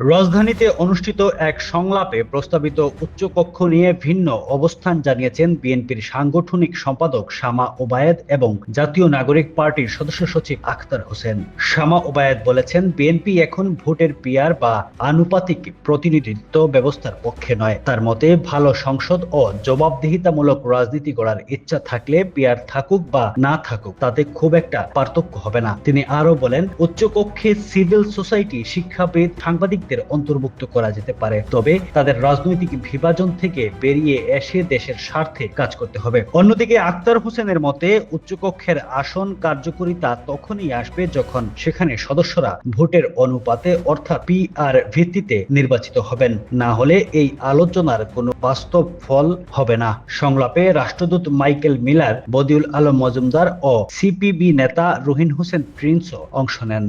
রাজধানীতে অনুষ্ঠিত এক সংলাপে প্রস্তাবিত উচ্চকক্ষ নিয়ে ভিন্ন অবস্থান জানিয়েছেন বিএনপির সাংগঠনিক সম্পাদক শামা ওবায়েদ এবং জাতীয় নাগরিক পার্টির সদস্য সচিব আখতার হোসেন। শামা ওবায়েদ বলেছেন, বিএনপি এখন ভোটের পিয়ার বা আনুপাতিক প্রতিনিধিত্ব ব্যবস্থার পক্ষে নয়। তার মতে, ভালো সংসদ ও জবাবদিহিতামূলক রাজনীতি গড়ার ইচ্ছা থাকলে পিয়ার থাকুক বা না থাকুক তাতে খুব একটা পার্থক্য হবে না। তিনি আরো বলেন, উচ্চকক্ষে সিভিল সোসাইটি, শিক্ষাবিদ, সাংবাদিক অন্তর্ভুক্ত করা যেতে পারে, তবে তাদের রাজনৈতিক বিভাজন থেকে বেরিয়ে এসে দেশের স্বার্থে কাজ করতে হবে। অন্যদিকে আখতার হোসেনের মতে, উচ্চকক্ষের আসন কার্যকারিতা তখনই আসবে যখন সেখানে সদস্যরা ভোটের অনুপাতে অর্থাৎ পিআর ভিত্তিতে নির্বাচিত হবেন। না হলে এই আলোচনার কোনো বাস্তব ফল হবে না। সংলাপে রাষ্ট্রদূত মাইকেল মিলার, বদিউল আলম মজুমদার ও সিপিবি নেতা রুহিন হোসেন প্রিন্সও অংশ নেন।